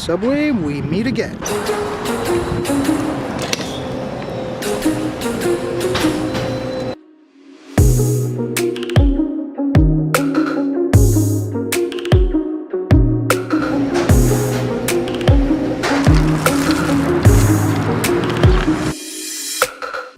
Subway, we meet again.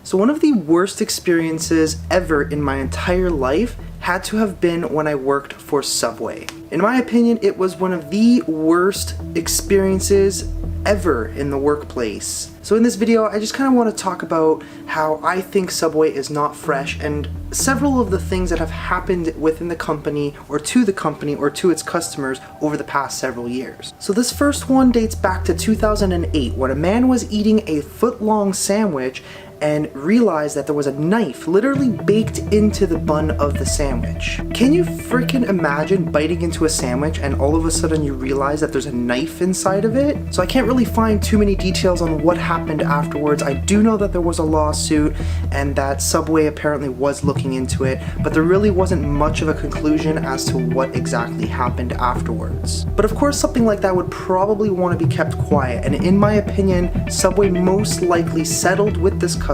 So one of the worst experiences ever in my entire life had to have been when I worked for Subway. In my opinion, it was one of the worst experiences ever in the workplace. So in this video, I just kind of want to talk about how I think Subway is not fresh and several of the things that have happened within the company or to its customers over the past several years. So this first one dates back to 2008 when a man was eating a Footlong sandwich and realized that there was a knife literally baked into the bun of the sandwich. Can you freaking imagine biting into a sandwich and all of a sudden you realize that there's a knife inside of it? So I can't really find too many details on what happened afterwards. I do know that there was a lawsuit and that Subway apparently was looking into it, but there really wasn't much of a conclusion as to what exactly happened afterwards. But of course something like that would probably want to be kept quiet, and in my opinion, Subway most likely settled with this customer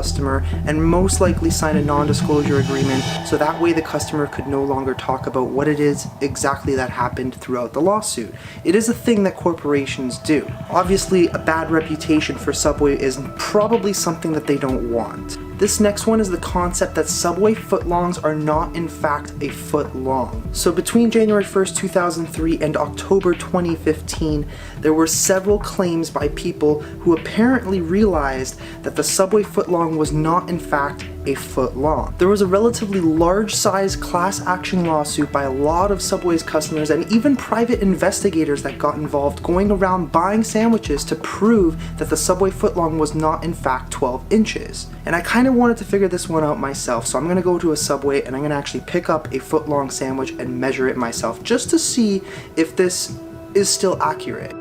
and most likely signed a non-disclosure agreement so that way the customer could no longer talk about what it is exactly that happened throughout the lawsuit. It is a thing that corporations do. Obviously, a bad reputation for Subway is probably something that they don't want. This next one is the concept that Subway footlongs are not in fact a foot long. So between January 1st, 2003 and October 2015, there were several claims by people who apparently realized that the Subway footlong was not in fact a foot long. There was a relatively large-sized class action lawsuit by a lot of Subway's customers and even private investigators that got involved going around buying sandwiches to prove that the Subway footlong was not in fact 12 inches. And I kind of wanted to figure this one out myself, so I'm going to go to a Subway and I'm going to actually pick up a foot-long sandwich and measure it myself just to see if this is still accurate.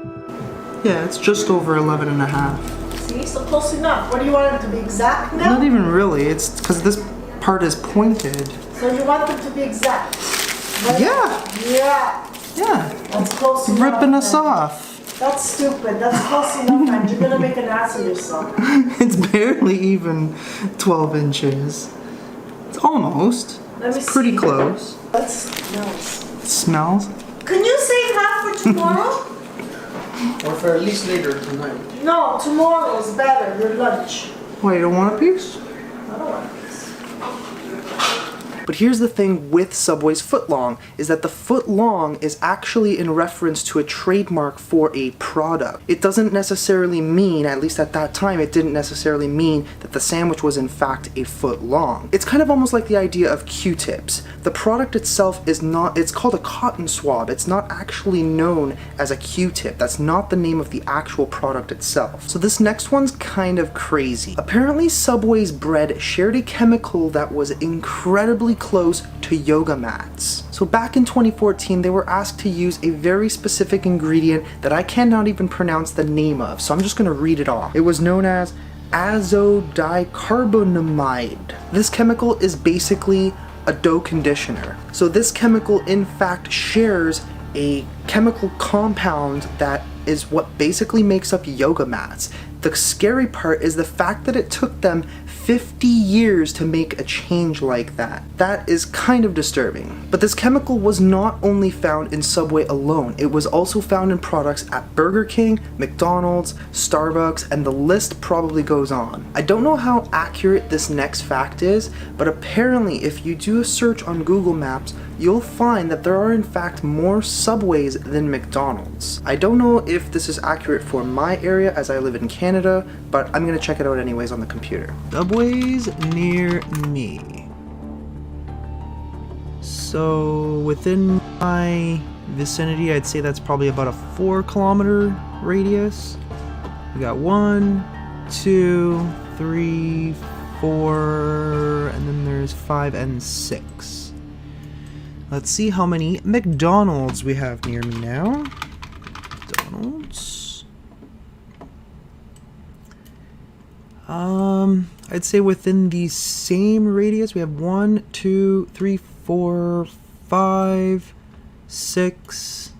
Yeah, it's just over 11 and a half. See, so close enough. What do you want it to be exact now? Not even really, it's because this part is pointed. So you want them to be exact? Right? Yeah. That's close enough. Ripping us off. That's stupid. That's close enough, man. You're gonna make an ass of yourself. It's barely even 12 inches. It's almost. It's pretty close. That smells. It smells. Can you save half for tomorrow? Or for at least later tonight. No, tomorrow is better. Your lunch. Why, you don't want a piece? I don't want a piece. But here's the thing with Subway's footlong, is that the footlong is actually in reference to a trademark for a product. It doesn't necessarily mean, at least at that time, it didn't necessarily mean that the sandwich was in fact a foot long. It's kind of almost like the idea of Q-tips. The product itself is not, it's called a cotton swab. It's not actually known as a Q-tip. That's not the name of the actual product itself. So this next one's kind of crazy. Apparently Subway's bread shared a chemical that was incredibly close to yoga mats. So back in 2014, they were asked to use a very specific ingredient that I cannot even pronounce the name of, so I'm just gonna read it off. It was known as azodicarbonamide. This chemical is basically a dough conditioner. So this chemical in fact shares a chemical compound that is what basically makes up yoga mats. The scary part is the fact that it took them 50 years to make a change like that. That is kind of disturbing. But this chemical was not only found in Subway alone, it was also found in products at Burger King, McDonald's, Starbucks, and the list probably goes on. I don't know how accurate this next fact is, but apparently if you do a search on Google Maps, you'll find that there are in fact more Subways than McDonald's. I don't know if this is accurate for my area as I live in Canada, but I'm gonna check it out anyways on the computer. Subways near me. So within my vicinity, I'd say that's probably about a 4-kilometer radius. We got 1, 2, 3, 4, and then there's 5 and 6. Let's see how many McDonald's we have near me now. McDonald's. I'd say within the same radius we have 1, 2, 3, 4, 5, 6,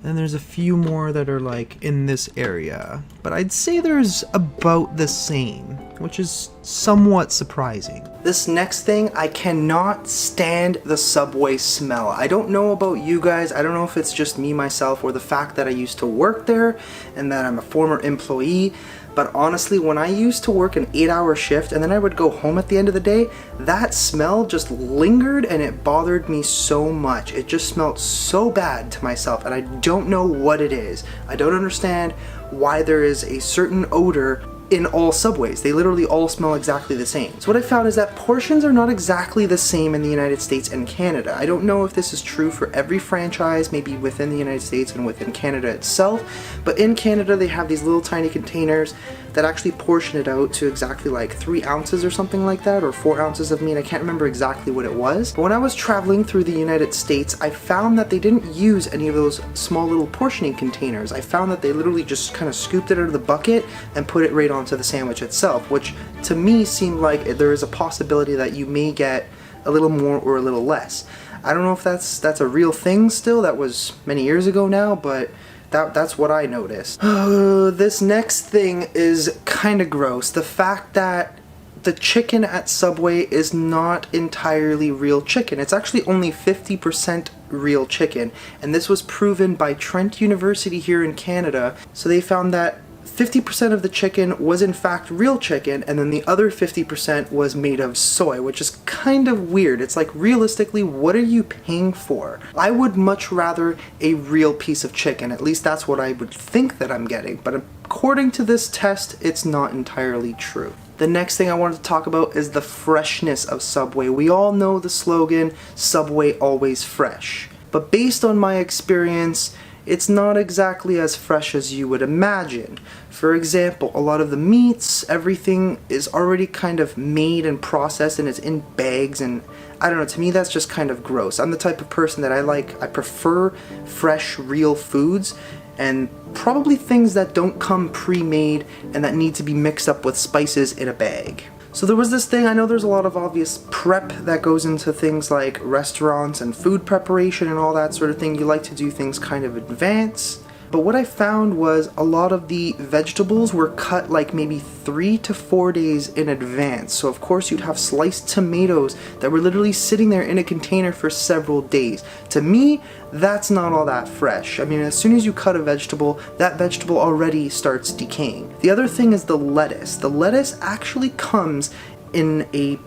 And there's a few more that are like in this area. But I'd say there's about the same, which is somewhat surprising. This next thing, I cannot stand the Subway smell. I don't know about you guys. I don't know if it's just me, myself, or the fact that I used to work there and that I'm a former employee. But honestly, when I used to work an 8-hour shift and then I would go home at the end of the day, that smell just lingered and it bothered me so much. It just smelled so bad to myself, and I don't know what it is. I don't understand why there is a certain odor in all Subways. They literally all smell exactly the same. So what I found is that portions are not exactly the same in the United States and Canada. I don't know if this is true for every franchise, maybe within the United States and within Canada itself, but in Canada they have these little tiny containers that actually portion it out to exactly like 3 ounces or something like that, or 4 ounces of meat. I can't remember exactly what it was. But when I was traveling through the United States, I found that they didn't use any of those small little portioning containers. I found that they literally just kind of scooped it out of the bucket and put it right onto the sandwich itself, which to me seemed like there is a possibility that you may get a little more or a little less. I don't know if that's a real thing still. That was many years ago now, but that's what I noticed. This next thing is kind of gross. The fact that the chicken at Subway is not entirely real chicken. It's actually only 50% real chicken. And this was proven by Trent University here in Canada. So they found that 50% of the chicken was in fact real chicken, and then the other 50% was made of soy, which is kind of weird. It's like, realistically, what are you paying for? I would much rather a real piece of chicken. At least that's what I would think that I'm getting. But according to this test, it's not entirely true. The next thing I wanted to talk about is the freshness of Subway. We all know the slogan, Subway always fresh. But based on my experience, it's not exactly as fresh as you would imagine. For example, a lot of the meats, everything is already kind of made and processed and it's in bags, and I don't know, to me that's just kind of gross. I'm the type of person that I prefer fresh, real foods, and probably things that don't come pre-made and that need to be mixed up with spices in a bag. So there was this thing, I know there's a lot of obvious prep that goes into things like restaurants and food preparation and all that sort of thing. You like to do things kind of in advance. But what I found was a lot of the vegetables were cut like maybe 3 to 4 days in advance. So of course you'd have sliced tomatoes that were literally sitting there in a container for several days. To me, that's not all that fresh. I mean, as soon as you cut a vegetable, that vegetable already starts decaying. The other thing is the lettuce. The lettuce actually comes in a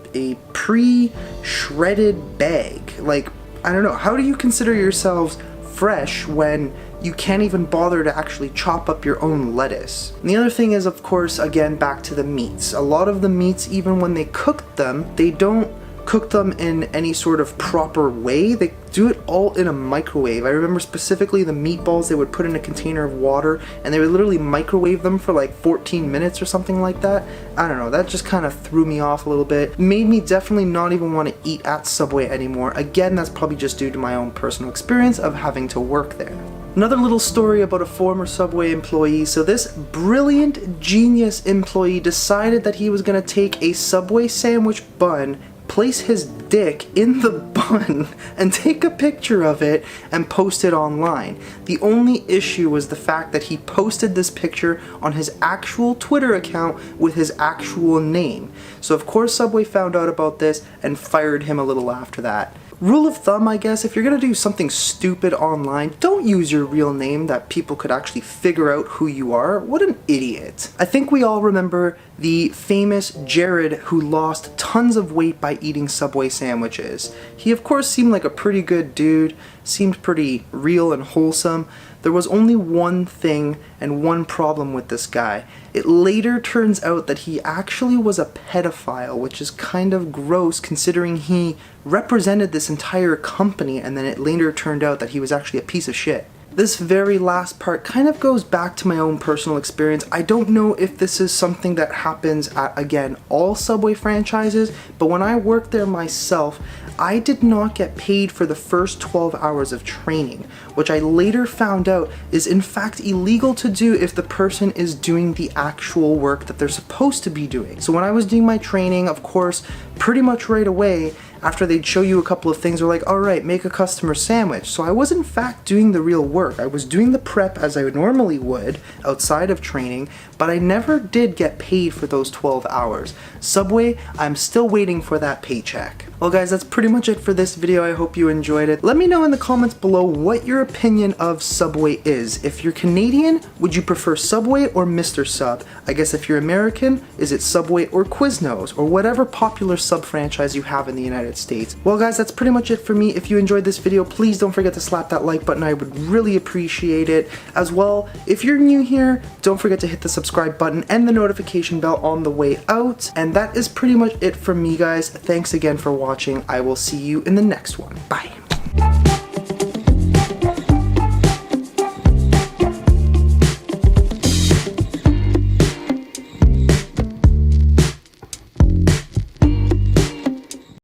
pre-shredded bag. Like, I don't know, how do you consider yourselves fresh when you can't even bother to actually chop up your own lettuce? And the other thing is, of course, again, back to the meats. A lot of the meats, even when they cook them, they don't cook them in any sort of proper way. They do it all in a microwave. I remember specifically the meatballs they would put in a container of water and they would literally microwave them for like 14 minutes or something like that. I don't know, that just kind of threw me off a little bit. Made me definitely not even want to eat at Subway anymore. Again, that's probably just due to my own personal experience of having to work there. Another little story about a former Subway employee. So this brilliant, genius employee decided that he was going to take a Subway sandwich bun, place his dick in the bun, and take a picture of it and post it online. The only issue was the fact that he posted this picture on his actual Twitter account with his actual name. So of course Subway found out about this and fired him a little after that. Rule of thumb, I guess, if you're gonna do something stupid online, don't use your real name that people could actually figure out who you are. What an idiot. I think we all remember the famous Jared who lost tons of weight by eating Subway sandwiches. He of course seemed like a pretty good dude, seemed pretty real and wholesome. There was only one thing and one problem with this guy. It later turns out that he actually was a pedophile, which is kind of gross considering he represented this entire company, and then it later turned out that he was actually a piece of shit. This very last part kind of goes back to my own personal experience. I don't know if this is something that happens at, again, all Subway franchises, but when I worked there myself, I did not get paid for the first 12 hours of training, which I later found out is in fact illegal to do if the person is doing the actual work that they're supposed to be doing. So when I was doing my training, of course, pretty much right away, after they'd show you a couple of things, they're like, all right, make a customer sandwich. So I was in fact doing the real work. I was doing the prep as I normally would outside of training, but I never did get paid for those 12 hours. Subway, I'm still waiting for that paycheck. Well guys, that's pretty much it for this video. I hope you enjoyed it. Let me know in the comments below what your opinion of Subway is. If you're Canadian, would you prefer Subway or Mr. Sub? I guess if you're American, is it Subway or Quiznos or whatever popular sub franchise you have in the United States? Well guys, that's pretty much it for me. If you enjoyed this video, please don't forget to slap that like button. I would really appreciate it. As well, if you're new here, don't forget to hit the subscribe button and the notification bell on the way out. And that is pretty much it from me, guys. Thanks again for watching. I will see you in the next one. Bye.